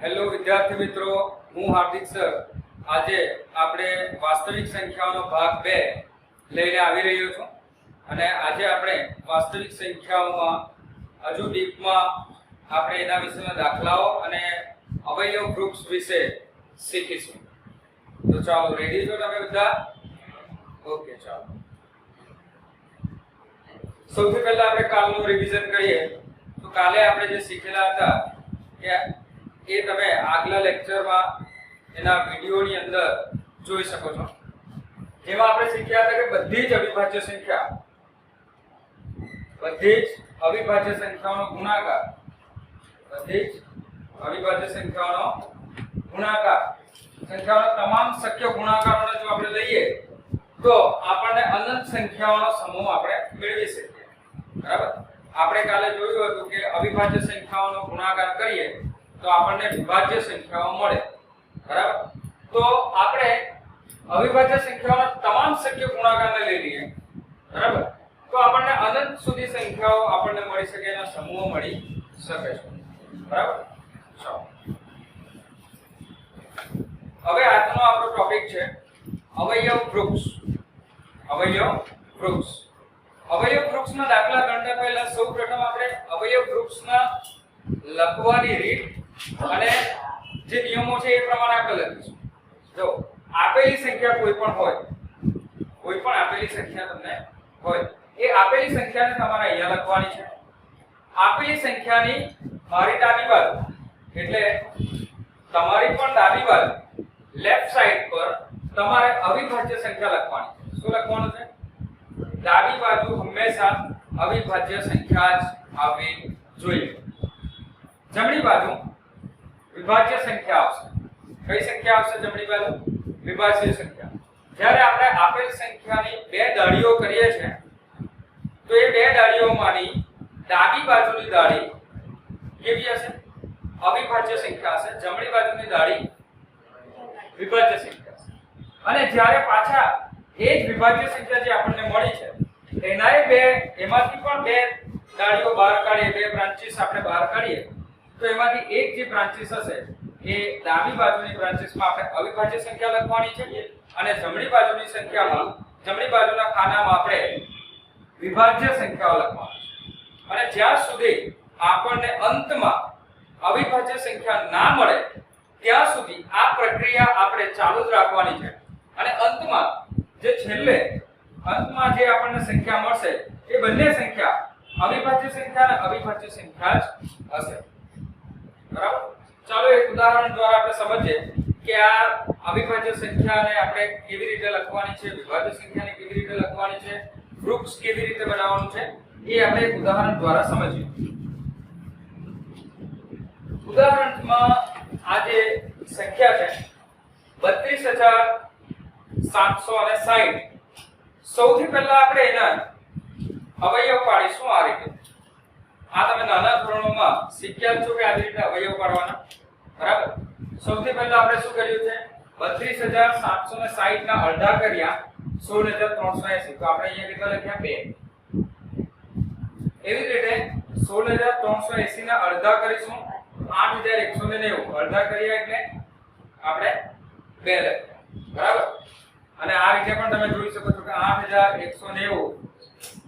Hello વિદ્યાર્થી મિત્રો, હું હાર્દિક સર આજે આપણે વાસ્તવિક સંખ્યાઓનો ભાગ 2 લઈને આવી રહ્યો છું અને આજે આપણે વાસ્તવિક સંખ્યાઓમાં હજુ ડીપમાં આપણે એના વિશેના દાખલાઓ અને અવયવ ગ્રુપ્સ વિશે શીખીશું. તો ચાલો, રેડી છો તમે બધા? ઓકે, ચાલો. સૌથી પહેલા આપણે કાલનું રિવિઝન કરીએ. તો કાલે આપણે જે શીખેલા હતા કે એ તમે આગલા લેક્ચરમાં એના વિડિયોની અંદર જોઈ શકો છો. એમાં આપણે શીખ્યા હતા કે બધી જ અવિભાજ્ય સંખ્યાઓનો ગુણાકાર, સંખ્યાઓના તમામ શક્ય ગુણાકારોને જો આપણે લઈએ તો આપણને અનંત સંખ્યાઓનો સમૂહ આપણે મેળવી શકીએ. બરાબર? આપણે કાલે જોયું હતું કે અવિભાજ્ય સંખ્યાઓનો ગુણાકાર કરીએ તો આપણને વિભાજ્ય સંખ્યાઓ મળે. બરાબર? તો આપણે અવિભાજ્ય સંખ્યાઓના તમામ શક્ય ગુણાકારને લઈ લઈએ. બરાબર? તો આપણને અનંત સુધી સંખ્યાઓ આપણને મળી શકે, એના સમૂહો મળી શકે છે. બરાબર? ચાલો, હવે આજનો આપણો ટોપિક છે અવયવ ગ્રુપ્સ. અવયવ ગ્રુપ્સના દાખલા ગણતા પહેલા સૌપ્રથમ આપણે અવયવ ગ્રુપ્સના લખવાની રીત અને જે નિયમો છે એ પ્રમાણે આપણે લખીશું. જો આપેલી સંખ્યા કોઈ પણ આપેલી સંખ્યા તમને હોય, એ આપેલી સંખ્યાને તમારે અહીંયા લખવાની છે. આપેલી સંખ્યાની મારી ડાબી બાજુ એટલે તમારી પણ ડાબી બાજુ લેફ્ટ સાઈડ પર તમારે અવિભાજ્ય સંખ્યા લખવાની છે. શું લખવાનું છે? ડાબી બાજુ હંમેશા અવિભાજ્ય સંખ્યા જ આવવી જોઈએ. જમણી બાજુ વિભાજ્ય સંખ્યા આવશે. કઈ સંખ્યા આવશે જમણી બાજુ? વિભાજ્ય સંખ્યા. જ્યારે આપણે આપેલ સંખ્યાની બે ડાળીઓ કરીએ છીએ તો એ બે ડાળીઓમાંની ડાબી બાજુની ડાળી કેવી હશે? અવિભાજ્ય સંખ્યા હશે. જમણી બાજુની ડાળી વિભાજ્ય સંખ્યા હશે. અને જ્યારે પાછા એ જ વિભાજ્ય સંખ્યા જે આપણને મળી છે એમાંથી પણ બે ડાળીઓ બહાર કાઢીએ, બે બ્રાન્ચીસ આપણે બહાર કાઢીએ તો એમાંથી એક જે બ્રાન્ચીસ હશે એ ડાબી બાજુની બ્રાન્ચીસમાં આપણે અવિભાજ્ય સંખ્યા લખવાની છે અને જમણી બાજુની સંખ્યામાં, જમણી બાજુના ખાનામાં આપણે વિભાજ્ય સંખ્યાઓ લખવાની છે. અને જ્યાં સુધી આપણને અંતમાં અવિભાજ્ય સંખ્યા ના મળે ત્યાં સુધી આ પ્રક્રિયા આપણે ચાલુ જ રાખવાની છે. અને અંતમાં જે આપણને સંખ્યા મળશે એ બંને સંખ્યા અવિભાજ્ય સંખ્યા અને અવિભાજ્ય સંખ્યા જ હશે. બરાબર? ચાલો એક ઉદાહરણ દ્વારા આપણે સમજીએ કે આ અવિભાજ્ય સંખ્યાને આપણે કેવી રીતે લખવાની છે, વિભાજ્ય સંખ્યાને કેવી રીતે લખવાની છે, ગ્રુપ્સ કેવી રીતે બનાવવાનું છે, એ આપણે એક ઉદાહરણ દ્વારા સમજીએ. ઉદાહરણમાં આ જે સંખ્યા છે 32,760. સૌથી પહેલા આપણે એના અવયવ પાડીશું આ રીતે. આ તમે નાના ધોરણોમાં શીખ્યા છો કે આવી રીતે અવયવ પાડવાના. બરાબર? સૌથી પહેલા આપણે શું કર્યું છે? 32,760 ના અડધા કર્યા 16,380. તો આપણે અહીંયા કેટલા લખ્યા? 2. એવી જ રીતે 16,380 ના અડધા કરીશું 8,190. અડધા કર્યા એટલે આપણે 2 લખ્યા. બરાબર? અને આ રીતે પણ તમે જોઈ શકો છો કે 8,190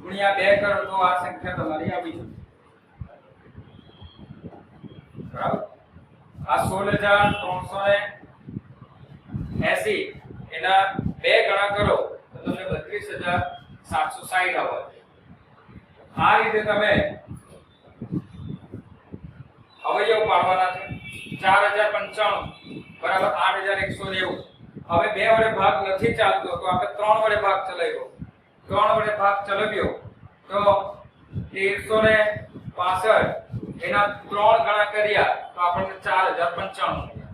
ગુણ્યા 2 કરો તો આ સંખ્યા તમારી આવી જશે. બરાબર? આ 16,380 એના 2 ગણા કરો તો તમને 32,760 આવે. આ રીતે તમે અવયવ પાડવાના છે. 4,095 બરાબર 8,190. હવે 2 વડે ભાગ નથી ચાલતો તો આપણે 3 વડે ભાગ ચલાવ્યો. 3 વડે ભાગ ચલાવ્યો તો 1365 એના 3 ગણા કર્યા તો આપણને 4,095 મળ્યા.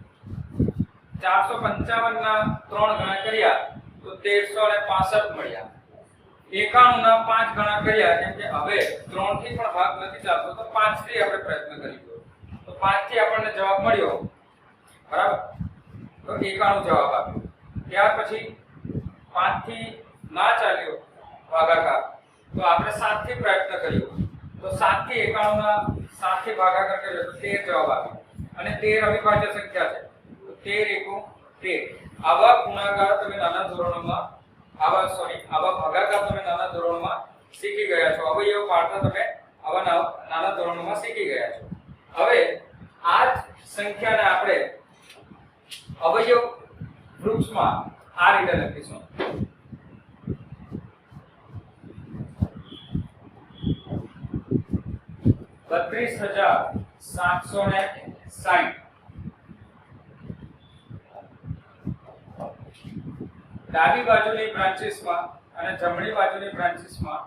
455 ના 3 ગણા કર્યા તો 1365 મળ્યા. 91 ના 5 ગણા કર્યા, કેમ કે હવે 3 થી પણ ભાગ નથી ચાલતો તો 5 થી આપણે પ્રયત્ન કરીશું તો 5 થી આપણને જવાબ મળ્યો. બરાબર? તો 91 જવાબ આપ્યો. ત્યાર પછી 5 થી ના ચાલ્યો ભાગાકાર તો આપણે 7 થી પ્રયત્ન કર્યો તો 7 થી 91 ના 7 થી ભાગાકાર કર્યો તો 13 જવાબ આવ્યો. અને 13 અવિભાજ્ય સંખ્યા છે. તો 13 એકુ 13. આવા ગુણાકાર તમે નાના ધોરણોમાં આવા ભાગાકાર તમે નાના ધોરણોમાં શીખી ગયા છો. અવયવ પાડતા તમે આવા નાના ધોરણોમાં શીખી ગયા છો. હવે આ જ સંખ્યાને આપણે અવયવ વૃક્ષમાં આ રીતે લખીશું. ₹32,760. ડાબી બાજુની બ્રાન્ચીસમાં અને જમણી બાજુની બ્રાન્ચીસમાં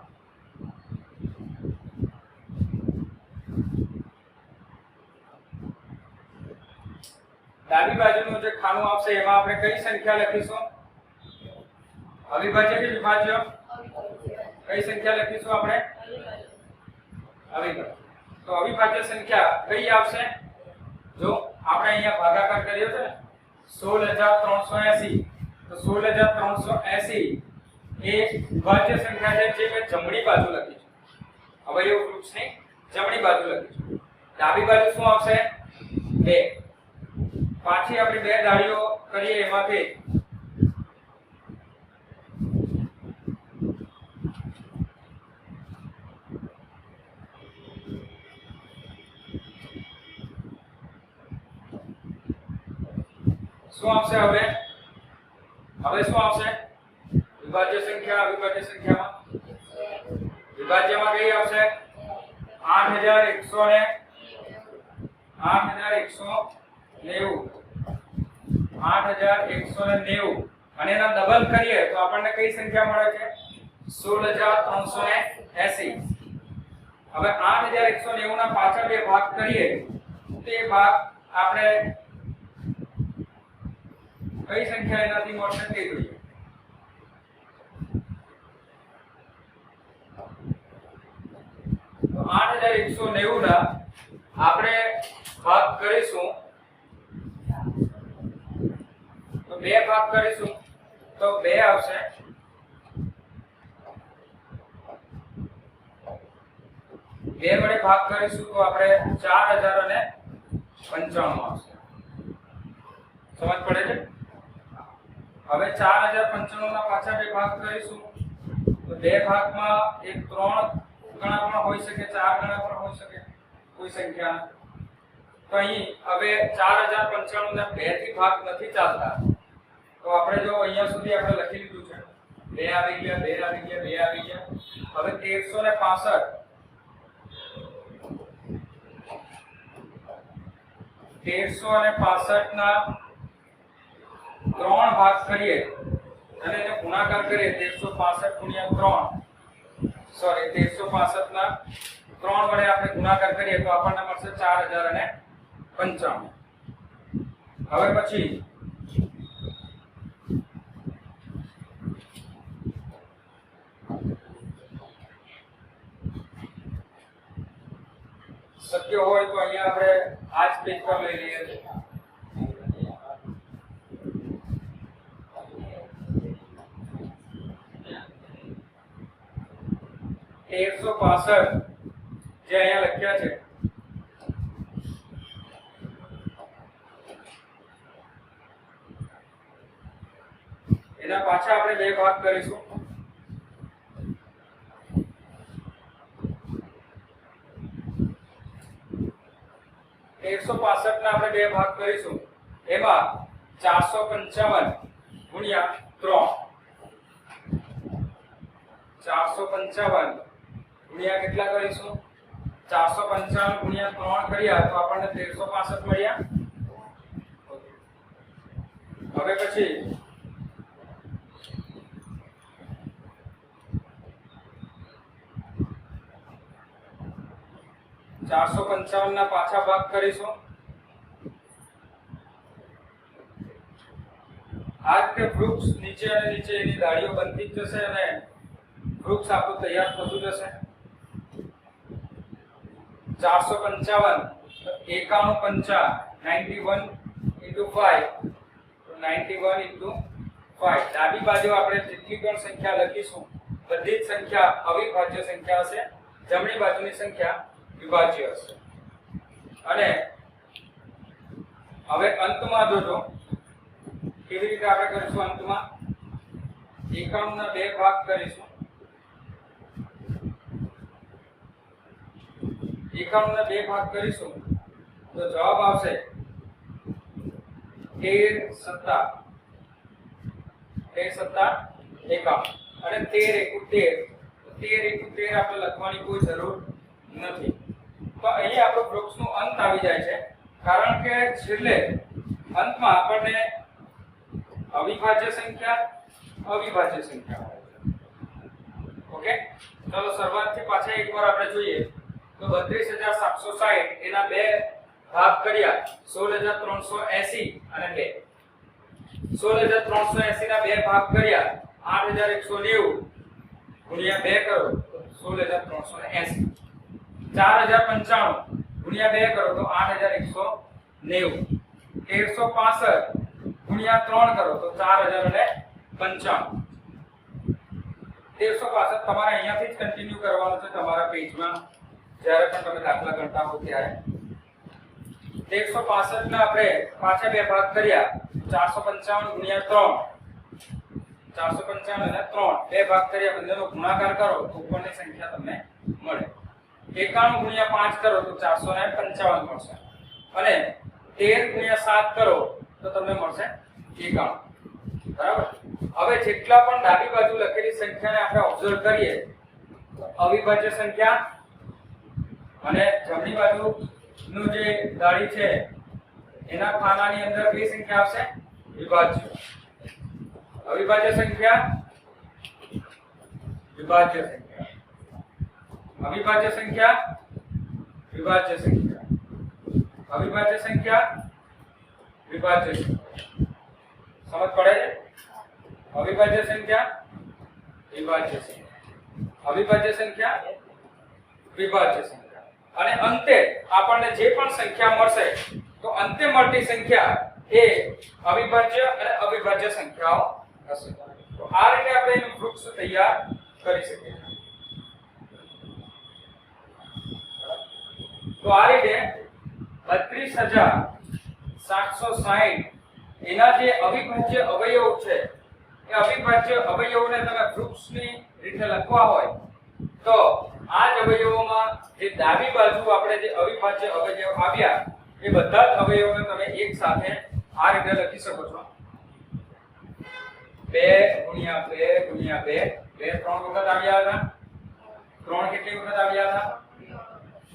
ડાબી બાજુનું જે ખાનું આવશે એમાં આપણે કઈ સંખ્યા લખીશું? અવિભાજ્ય કે વિભાજ્ય? કઈ સંખ્યા લખીશું આપણે? અવિભાજ્ય. તો અવિભાજ્ય સંખ્યા કઈ આવશે? જો આપણે અહીંયા ભાગાકાર કર્યો છે ને 16380, તો 16380 એ વિભાજ્ય સંખ્યા છે જે મેં જમણી બાજુ લખી છે. અવયવ વૃક્ષની જમણી બાજુ લખી છે. ડાબી બાજુ શું આવશે? 2. પાછી આપણે બે ધાડીઓ કરીએ એમાંથી શું આવશે? હવે શું આવશે? વિભાજ્ય સંખ્યા. અવિભાજ્ય સંખ્યામાં વિભાજ્યમાં કઈ આવશે? 8190 અને એના ડબલ કરીએ તો આપણને કઈ સંખ્યા મળે છે? 16380. હવે 8190 ના પાછા બે ભાગ કરીએ તે ભાગ આપણે કઈ સંખ્યા એનાથી મળશે તે જોઈએ. તો 8190 ના આપણે ભાગ કરીશું તો બે ભાગ કરીશું તો 2 આવશે. 2 વડે ભાગ કરીશું તો આપણે 4095 આવશે. સમજ પડે છે? હવે 4095 ના પાછા બે ભાગ કરીશું તો બે ભાગમાં એક 3 ગણા પણ હોઈ શકે, 4 ગણા પણ હોઈ શકે કોઈ સંખ્યા. તો અહીં હવે 4095 ને 2 થી ભાગ નથી ચાલતા તો આપણે જો અહીંયા સુધી આપણે લખી લીધું છે 2 આવી ગયા, 2 આવી ગયા, 2 આવી ગયા. હવે 1365 ના 3 ભાગ કરીએ અને એને ગુણાકાર કરીએ 1365 ના 3 વડે આપણે ગુણાકાર કરીએ તો આપણને મળશે 4095. હવે પછી શક્ય હોય તો અહીંયા આપણે આ જ પેજ પર લઈ લઈએ. જે અહીંયા લખ્યા છે એના પાછા આપણે બે ભાગ કરીશું. ના આપણે બે ભાગ કરીશું એમાં 455 ગુણ્યા 3 455 ગુણ્યા કેટલા કરીશું? 455 ગુણ્યા 3 કર્યા તો આપણને 1365 મળ્યા. હવે પછી 455 ના પાછા ભાગ કરીશું. આ રીતે વૃક્ષ નીચે અને નીચે એની ડાળીઓ બનતી જશે અને વૃક્ષ આપણું તૈયાર થતું જશે. 455 91 into 5 તો 91 into 5. ડાબી બાજુ આપણે જેટલી પણ સંખ્યા લખીશું બધી જ સંખ્યા અવિભાજ્ય સંખ્યા હશે, જમણી બાજુની સંખ્યા વિભાજ્ય હશે. અને હવે અંતમાં જોજો કેવી રીતે આપણે કરીશું. અંતમાં 91 ના 2 ભાગ કરીશું. 91 ના 2 ભાગ કરીશું તો જવાબ આવશે 13 સત્તા 51 અને 13 71 આપણે લખવાની કોઈ જરૂર નથી. તો અહીં આપણો વૃક્ષનો અંત આવી જાય છે, કારણ કે છેલ્લે અંતમાં આપણને અવિભાજ્ય સંખ્યા મળે છે. ઓકે, ચાલો શરૂઆતથી પાછા એકવાર આપણે જોઈએ તો 32760 એના 2 ભાગ કર્યા 16380 અને 2. 16380 ના 2 ભાગ કર્યા 8190 ગુણ્યા 2 કરો તો 16380. 4095 ગુણ્યા 2 કરો તો 8190. 1365 ગુણ્યા 3 કરો તો 4095. 1365 તમારે અહીંયાથી જ કન્ટિન્યુ કરવાનું છે તમારા પેજમાં જ્યારે પણ તમે દાખલા ગણતા હો ત્યારે. 1365 ના આપણે પાછા 2 ભાગ કર્યા 455 ગુણ્યા 3. 455 અને 3 2 ભાગ કર્યા, બંનેનો ગુણાકાર કરો તો ઉપરની સંખ્યા તમને મળે. 91 ગુણ્યા 5 કરો તો 455 મળશે અને 13 ગુણ્યા 7 કરો તો તમને મળશે 91. બરાબર. હવે જેટલા પણ ડાબી બાજુ લખેલી સંખ્યાને આપણે ઓબ્ઝર્વ કરીએ તો અવિભાજ્ય સંખ્યા અને જમણી બાજુનું જે ડાળી છે એના ખાનાની અંદર કઈ સંખ્યા આવશે? વિભાજ્ય. અવિભાજ્ય સંખ્યા, વિભાજ્ય સંખ્યા, અવિભાજ્ય સંખ્યા, વિભાજ્ય સંખ્યા, અવિભાજ્ય સંખ્યા, વિભાજ્ય સંખ્યા. સમજ પડે છે? અવિભાજ્ય સંખ્યા, વિભાજ્ય સંખ્યા, અવિભાજ્ય સંખ્યા, વિભાજ્ય સંખ્યા. અને અંતે આપણને જે પણ સંખ્યા મળશે તો અંતે મળતી સંખ્યા એ અવિભાજ્ય અને અવિભાજ્ય સંખ્યાઓ હશે. તો આ રીતે આપણે એનું વૃક્ષ તૈયાર કરી શકીએ. તો આ રીતે 32760 એના જે અવિભાજ્ય અવયવો છે એ અવિભાજ્ય અવયવોને તમે વૃક્ષની રીતે લખવા હોય તો આ જ અવયવોમાં જે ડાબી બાજુ આપણે જે અવિભાજ્ય અવયવ આવ્યા એ બધા જ અવયવોને તમે એક સાથે આ રીતે લખી શકો છો. 2 ગુણ્યા 2 ગુણ્યા 2 2 3 વખત આવ્યા હતા. 3 કેટલી વખત આવ્યા હતા?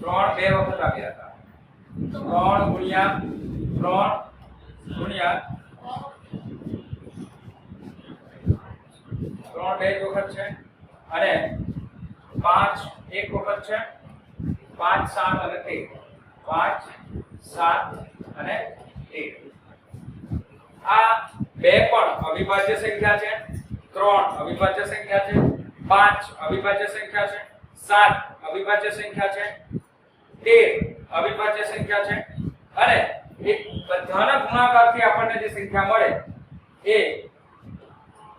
3 2 વખત આવ્યા હતા. 3 ગુણ્યા 3 ગુણ્યા 3 બે વખત છે અને 5 એક વખત છે. 5 7 અને 13. 5 7 અને 13. આ બે પણ અવિભાજ્ય સંખ્યા છે. 3 અવિભાજ્ય સંખ્યા છે. 5 અવિભાજ્ય સંખ્યા છે. 7 અવિભાજ્ય સંખ્યા છે. 13 અવિભાજ્ય સંખ્યા છે. અને એક બધાના ગુણાકારથી આપણને જે સંખ્યા મળે એ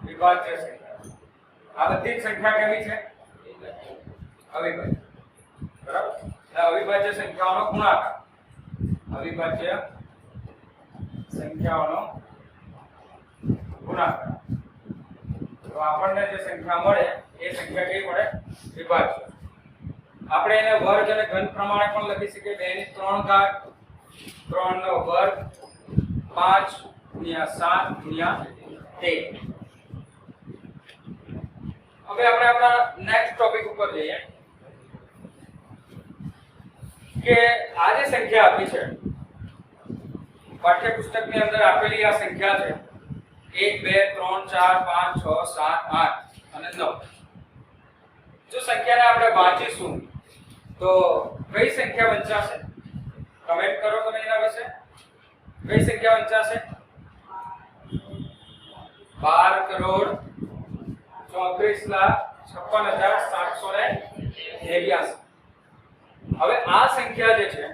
વિભાજ્ય સંખ્યા. આ બધી સંખ્યા કેવી છે? અવિભાજ્ય. બરાબર. અવિભાજ્ય સંખ્યાઓનો ગુણાકાર. અવિભાજ્ય સંખ્યાઓનો ગુણાકાર. તો આપણને જે સંખ્યા મળે એ સંખ્યા કઈ મળે? વિભાજ્ય. આપણે એને વર્ગ અને ઘન પ્રમાણે પણ લખી શકીએ. 2 ની 3 ઘાત 3 નો વર્ગ 5 ગુણ્યા 7 ગુણ્યા 13. હવે આપણે આપણા નેક્સ્ટ ટોપિક ઉપર જઈએ કે આ જે સંખ્યા આપી છે પાઠ્યપુસ્તકની અંદર આપેલી આ સંખ્યા છે 1 2 3 4 5 6 7 8 અને 9. જો સંખ્યાને આપણે વાંચીશું તો કઈ સંખ્યા વંચાશે? કમેન્ટ કરો તમે એના વિશે. કઈ સંખ્યા વંચાશે? 12,34,56,789. હવે આ સંખ્યા જે છે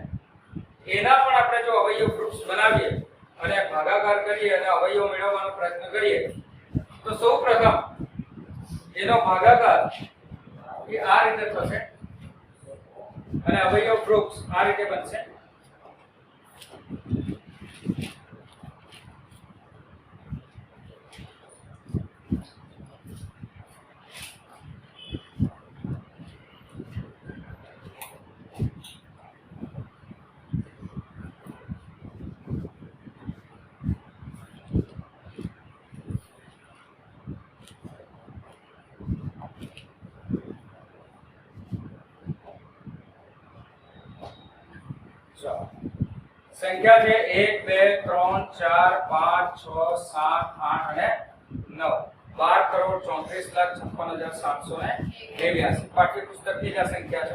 એના પણ આપણે જો અવયવ વૃક્ષ બનાવીએ અને ભાગાકાર કરીએ અને અવયવ મેળવવાનો પ્રયત્ન કરીએ તો સૌપ્રથમ એનો ભાગાકાર એ આ રીતે થશે અને અવયવ વૃક્ષ આ રીતે બનશે. ચાલો સંખ્યા છે 1 2 3 4 5 6 7 8 અને 9 12,34,56,782 પાઠ્યપુસ્તકની જ આ સંખ્યા છે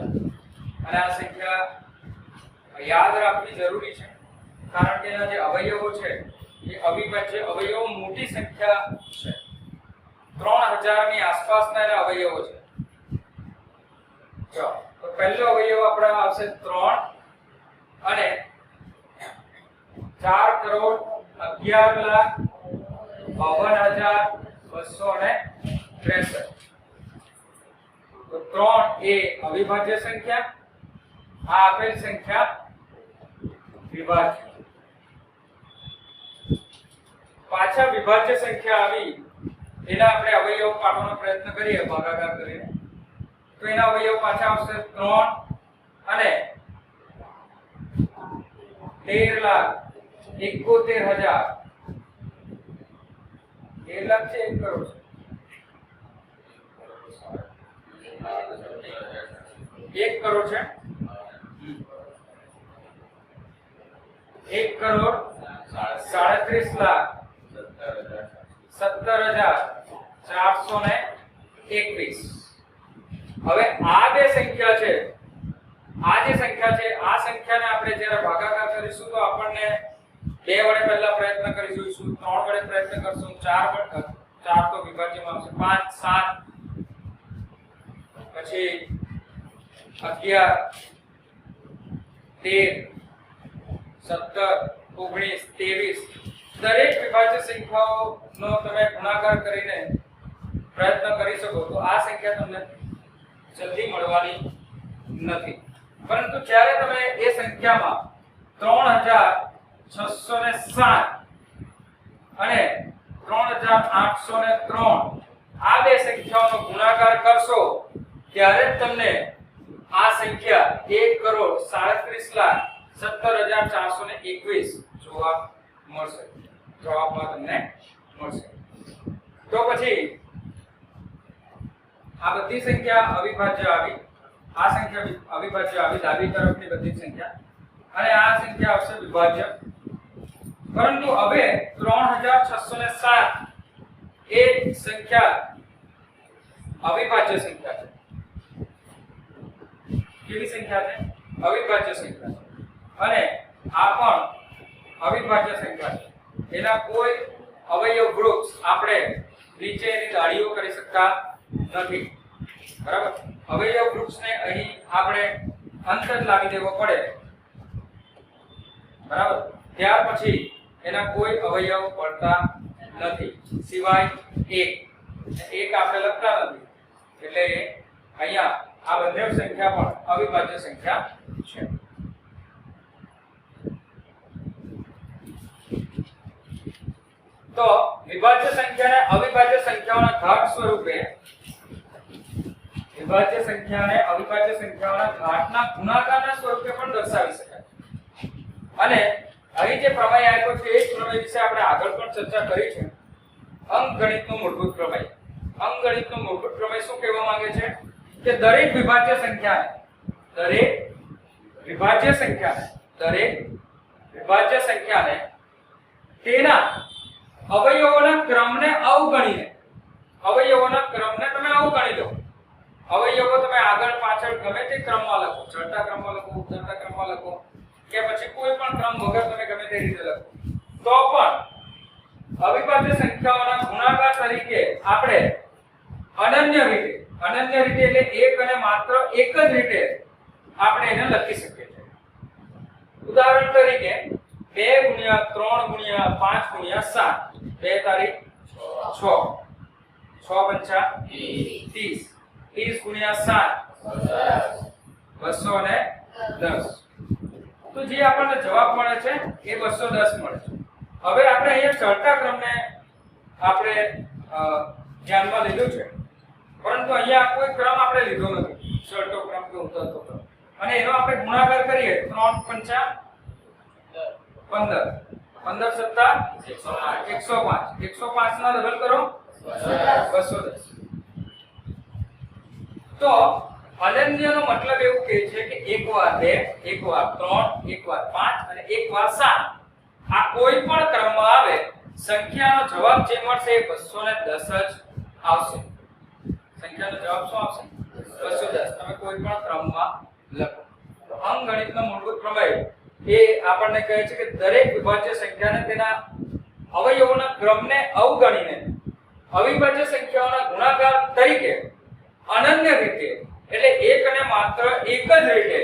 અને આ સંખ્યા યાદ રાખવી જરૂરી છે કારણ કે એના જે અવયવો છે એ અવિભાજ્ય અવયવો મોટી સંખ્યા છે 3000 ની આસપાસના એના અવયવો છે ચાલો તો પહેલો અવયવ આપણો આવશે 3 અને 4,11,52,263 તો 3 એ અવિભાજ્ય સંખ્યા આ આપેલ સંખ્યા વિભાજ્ય પાછા વિભાજ્ય સંખ્યા આવી એના આપણે અવયવ કાઢવાનો પ્રયત્ન કરીએ ભાગાકાર કરીને તો એના અવયવ પાછા આવશે 3 અને 13,71,000 1 લાખ છે 1 કરોડ છે 1 કરોડ છે 1 કરોડ 37,17,421 હવે આ બે સંખ્યા છે આ જે સંખ્યા છે આ સંખ્યાને આપણે જ્યારે ભાગાકાર કરીશું તો આપણને 2 વડે પહેલા પ્રયત્ન કરીશું 3 વડે પ્રયત્ન કરશું 4 વડે 4 તો વિભાજ્યમાં આવશે 5 7 પછી 11 13 17 19 23 દરેક વિભાજ્ય સંખ્યાઓનો તમે ગુણાકાર કરીને પ્રયત્ન કરી શકો તો આ સંખ્યા તમને જલ્દી મળવાની નથી પરંતુ જ્યારે તમે એ સંખ્યામાં 3607 અને 3803 આ બે સંખ્યાઓનો ગુણાકાર કરશો ત્યારે જ તમને આ સંખ્યા 1,37,17,421 જોવા મળશે જવાબમાં તમને મળશે તો પછી આ બધી સંખ્યા અવિભાજ્ય આવી આ સંખ્યા અવિભાજ્ય આવી ડાબી તરફની બધી સંખ્યા અને આ સંખ્યા આવશે વિભાજ્ય પરંતુ હવે 3607 એ સંખ્યા અવિભાજ્ય સંખ્યા છે કેવી સંખ્યા છે અવિભાજ્ય સંખ્યા છે અને આ પણ અવિભાજ્ય સંખ્યા છે એના કોઈ અવયવ વૃક્ષ આપણે નીચે એની ડાળીઓ કરી શકતા નથી બરાબર અવયવ વૃક્ષને અહીં આપણે અંત જ લાવી દેવો પડે બરાબર ત્યાર પછી એના કોઈ અવયવ પડતા નથી સિવાય એક આપણે લખતા નથી એટલે અહીંયા આ બંને સંખ્યા પણ અવિભાજ્ય સંખ્યા છે તો વિભાજ્ય સંખ્યાને અવિભાજ્ય સંખ્યાઓના ઘાત સ્વરૂપે વિભાજ્ય સંખ્યાને અવિભાજ્ય સંખ્યાઓના ઘાતના ગુણાકારના સ્વરૂપે પણ દર્શાવી શકાય અને અહીં જે પ્રમેય આપ્યો છે એ પ્રમેય વિશે આપણે આગળ પણ ચર્ચા કરી છે અંકગણિતનો મૂળભૂત પ્રમેય અંકગણિતનો મૂળભૂત પ્રમેય શું કહેવા માંગે છે કે દરેક વિભાજ્ય સંખ્યાને તેના અવયવોના ક્રમને અવગણીને તમે અવગણી લો અવયવો તમે આગળ પાછળ ગમે તે ક્રમમાં લખો ચડતા ક્રમમાં લખો ઉતરતા ક્રમમાં લખો કે પછી કોઈ પણ ક્રમ વગર તમે ગમે તે રીતે લખો તો પણ અવિભાજ્ય સંખ્યાઓના ગુણાકાર તરીકે આપણે અનન્ય રીતે એટલે એક અને માત્ર એક જ રીતે આપણે એને લખી શકીએ છીએ ઉદાહરણ તરીકે 2 * 3 * 5 * 7 2 તારીખ 6 6 પંચા 30 30 * 7 210 તો જે આપણને જવાબ મળે છે એ 210 મળે છે હવે આપણે અહીંયા ચડતા ક્રમને આપણે ધ્યાનમાં લીધું છે પરંતુ અહીંયા કોઈ ક્રમ આપણે લીધો નથી ચડતો ક્રમ કે ઉતરતો ક્રમ અને એનો આપણે ગુણાકાર કરીએ 3 પંચા 15 15 સત્તા 105 105 ના ડબલ કરો 210 તો અનન્યનો મતલબ એવું કહે છે કે એક વાર 2, એક વાર 3, એક વાર 5 અને એક વાર 7 આ કોઈ પણ ક્રમમાં આવે સંખ્યાનો જવાબ જે મળશે એ 210 જ આવશે. સંખ્યાનો જવાબ શું આવશે? 210. તમે કોઈ પણ ક્રમમાં લખો. તો અંકગણિતનો મૂળભૂત પ્રમેય એ આપણને કહે છે કે દરેક વિભાજ્ય સંખ્યાને તેના અવયવોના ક્રમને અવગણીને અવિભાજ્ય સંખ્યાઓના ગુણાકાર તરીકે અનન્ય રીતે એટલે એક અને માત્ર એક જ રીતે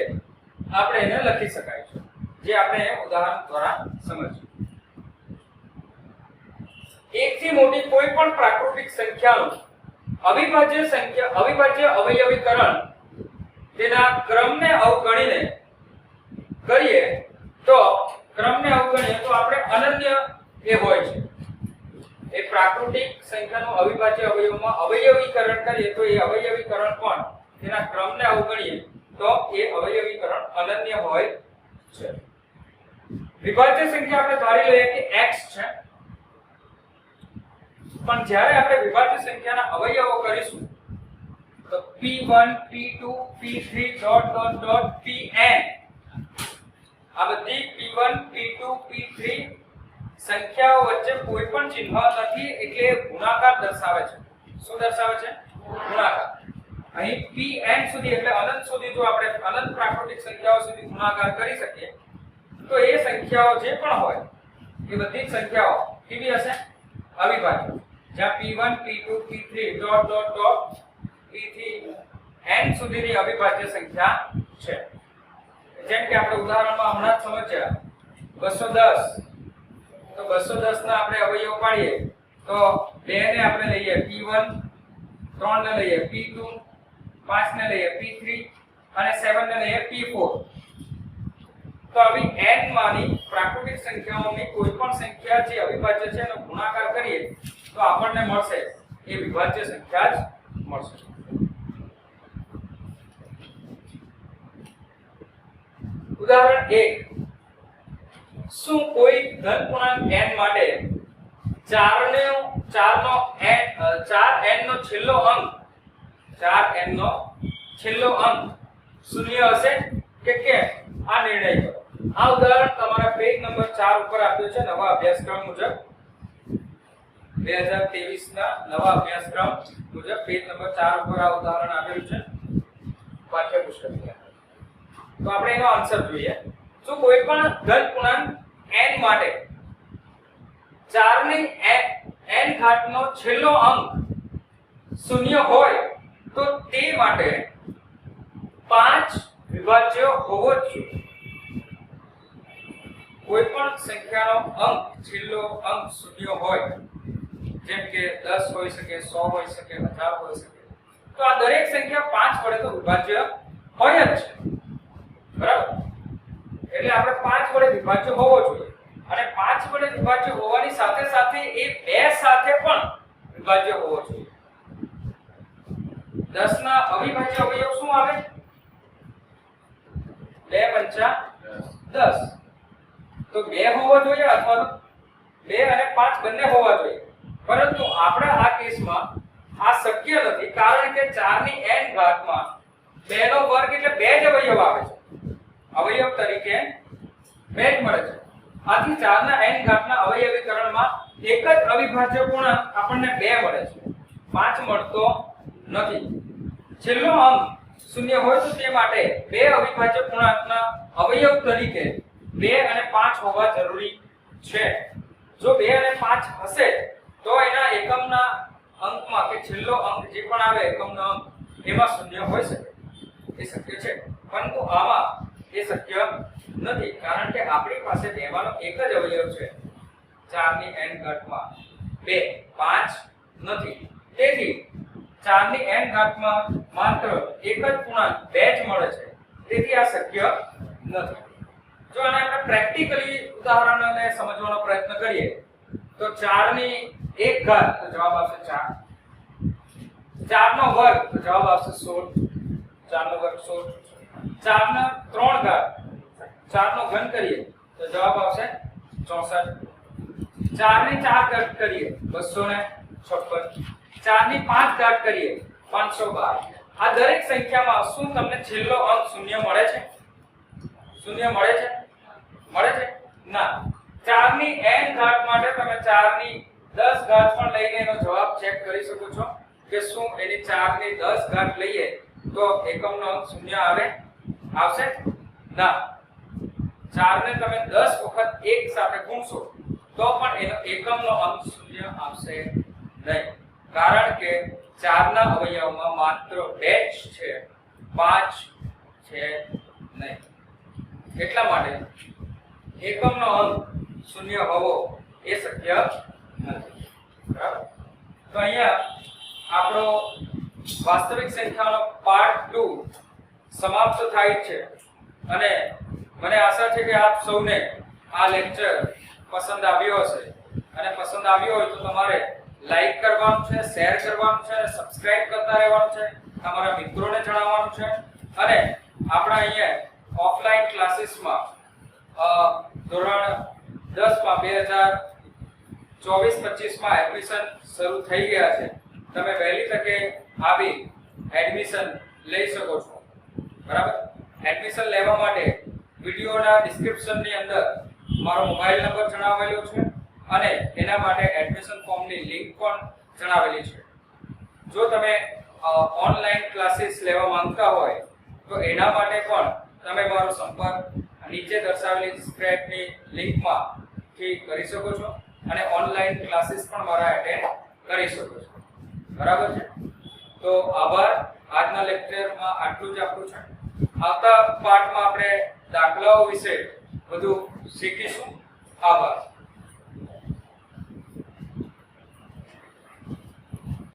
આપણે એને લખી શકાય છે, જે આપણે ઉદાહરણ દ્વારા સમજીશું. એકથી મોટી કોઈ પણ પ્રાકૃતિક સંખ્યાનું અવિભાજ્ય અવયવીકરણ તેના ક્રમને અવગણીને કરીએ તો આપણે અનન્ય એ હોય છે. એ પ્રાકૃતિક સંખ્યાનું અવિભાજ્ય અવયવમાં અવયવીકરણ કરીએ તો એ અવયવીકરણ પણ તેના ક્રમને અવગણીએ તો એ અવયવીકરણ અનન્ય હોય છે. વિભાજ્ય સંખ્યા આપણે ધારી લઈએ કે x છે, પણ જ્યારે આપણે વિભાજ્ય સંખ્યાના અવયવો કરીશું તો p1 p2 p3 pn આ બધી p1 p2 p3 સંખ્યાઓ વચ્ચે કોઈ પણ ચિહ્ન નથી એટલે ગુણાકાર દર્શાવે છે. શું દર્શાવે છે? ગુણાકાર. અહીં pn સુધી એટલે અનંત સુધી જો આપણે અનંત પ્રાકૃતિક સંખ્યાઓ સુધી ગુણાકાર કરી શકીએ તો એ સંખ્યાઓ જે પણ હોય એ બધી સંખ્યાઓ કેવી હશે? અવિભાજ્ય. જ્યાં p1 p2 p3 p થી n સુધીની અવિભાજ્ય સંખ્યા છે. જેમ કે આપણે ઉદાહરણમાં હમણાં જ સમજ્યા 210. તો 210 ના આપણે અવયવ પાડીએ તો 2 ને આપણે લઈએ p1, 3 ને લઈએ p2, 5 ને લઈએ p3 અને 7 ને લઈએ p4. તો આવી n માની પ્રાકૃતિક સંખ્યાઓની કોઈ પણ સંખ્યા જે અવિભાજ્ય છે એનો ગુણાકાર કરીએ તો આપણને મળશે એ વિભાજ્ય સંખ્યા જ મળશે. ઉદાહરણ 1. શું કોઈ ધન પૂર્ણાંક n માટે 4n નો છેલ્લો અંક 4n નો છેલ્લો અંક શૂન્ય હશે કે કેમ? આ નિર્ણય કરો. આ ઉદાહરણ તમારા પેજ નંબર 4 ઉપર આપ્યું છે નવા અભ્યાસક્રમ મુજબ. 2023 ના નવા અભ્યાસક્રમ મુજબ પેજ નંબર 4 ઉપર આ ઉદાહરણ આપેલું છે પાઠ્યપુસ્તકમાં. તો આપણે એનો આન્સર જોઈએ. જો કોઈ પણ ધન પૂર્ણાંક n માટે 4 ની n ઘાત નો છેલ્લો અંક શૂન્ય હોય તો તે માટે 5 વિભાજ્ય હોવો જોઈએ. કોઈ પણ સંખ્યાનો અંક છેલ્લો અંક શૂન્ય હોય, જેમ કે 10 હોઈ શકે, 100 હોઈ શકે, 1000 હોઈ શકે, તો આ દરેક સંખ્યા 5 વડે તો વિભાજ્ય હોય જ છે. બરાબર? એટલે આપણે 5 વડે વિભાજ્ય હોવો જોઈએ અને 5 વડે વિભાજ્ય હોવાની સાથે સાથે એ 2 સાથે પણ વિભાજ્ય હોવો જોઈએ. 10 ના અવિભાજ્ય અવયવ શું આવે? 2 પંચા 10. તો 2 હોવો જોઈએ અથવા તો 2 અને 5 બંને હોવા જોઈએ. પરંતુ આપણા આ કેસમાં આ શક્ય નથી કારણ કે 4 ની n ઘાતમાં 2 નો વર્ગ એટલે 2 જ અવયવ આવે છે. અવયવ તરીકે 2 જ મળે છે. આથી 4 ના n ઘાતના અવયવીકરણમાં એક જ અવિભાજ્ય પૂર્ણાંક આપણને 2 મળે છે, 5 મળતો નથી. છેલ્લો અંક શૂન્ય હોય તો તે માટે 2 અવિભાજ્ય પૂર્ણાંકના અવયવ તરીકે 2 અને 5 હોવા જરૂરી છે. જો 2 અને 5 હશે તો એના એકમના અંકમાં કે છેલ્લો અંક જે પણ આવે એકમનો અંક એમાં શૂન્ય હોઈ શકે. એ શક્ય છે, પરંતુ આમાં એ શક્ય નથી કારણ કે આપણી પાસે 2 માંનો એક જ અવયવ છે. 4 ની n ઘાતમાં 2, 5 નથી. તેથી 4 ની n ઘાતમાં માત્ર એક જ પૂર્ણાંક 2 જ મળે છે. તેથી આ શક્ય નથી. જો આને આપણે પ્રેક્ટિકલી ઉદાહરણને સમજવાનો પ્રયત્ન કરીએ તો 4 ની 1 ઘાત તો જવાબ આવશે 4. 4 નો વર્ગ તો જવાબ આવશે 16. 4 નો વર્ગ 16. 4 ના 3 ઘાત 4 નો ઘન કરીએ તો જવાબ આવશે 64. 4 ની 4 ઘાત કરીએ 256. 4 ની 5 ઘાત કરીએ 512. આ દરેક સંખ્યામાં શું તમને છેલ્લો અંક શૂન્ય મળે છે? શૂન્ય મળે છે? મળે છે? ના. 4 ની n ઘાત માટે તમે 4 ની 10 ઘાત પણ લઈને એનો જવાબ ચેક કરી શકો છો કે શું એની 4 ની 10 ઘાત લઈએ તો એકમનો અંક શૂન્ય આવે? આવશે? ના. 4 ને તમે 10 વખત એક સાથે ગુણશો તો પણ એનો એકમનો અંક શૂન્ય આવશે નહીં, કારણ કે 4 ના અવયવમાં માત્ર 2 જ છે, 5 છે નહીં. એટલા માટે એકમનો અંક શૂન્ય હોવો એ શક્ય નથી. બરાબર? તો અહીંયા આપણો વાસ્તવિક સંખ્યાનો પાર્ટ 2 સમાપ્ત થાય છે અને મને આશા છે કે આપ સૌને આ લેક્ચર પસંદ આવ્યો હશે, અને પસંદ આવ્યો હોય તો તમારે લાઈક કરવાનું છે, શેર કરવાનું છે, સબસ્ક્રાઇબ કરતા રહેવાનું છે, તમારા મિત્રોને જણાવવાનું છે. અને આપણા અહીંયા ઓફલાઈન ક્લાસીસમાં ધોરણ 10 માં 2024-25 માં એડમિશન શરૂ થઈ ગયા છે. તમે વહેલી તકે આવી એડમિશન લઈ શકો છો. બરાબર? એડમિશન લેવા માટે વિડિયોના ડિસ્ક્રિપ્શનની અંદર મારો મોબાઈલ નંબર જણાવેલો છે અને એના માટે એડમિશન ફોર્મની લિંક પણ જણાવેલી છે. જો તમે ઓનલાઈન ક્લાસીસ લેવા માંગતા હોય તો એના માટે પણ તમે મારો સંપર્ક નીચે દર્શાવેલી સ્ક્રેપની લિંકમાં થી કરી શકો છો અને ઓનલાઈન ક્લાસીસ પણ મારા એટેન્ડ કરી શકો છો. બરાબર છે? તો આભાર. આજના લેક્ચરમાં આટલું જ આપણું છે. આવતા પાઠમાં આપણે દાખલાઓ વિશે વધુ શીખીશું. આભાર.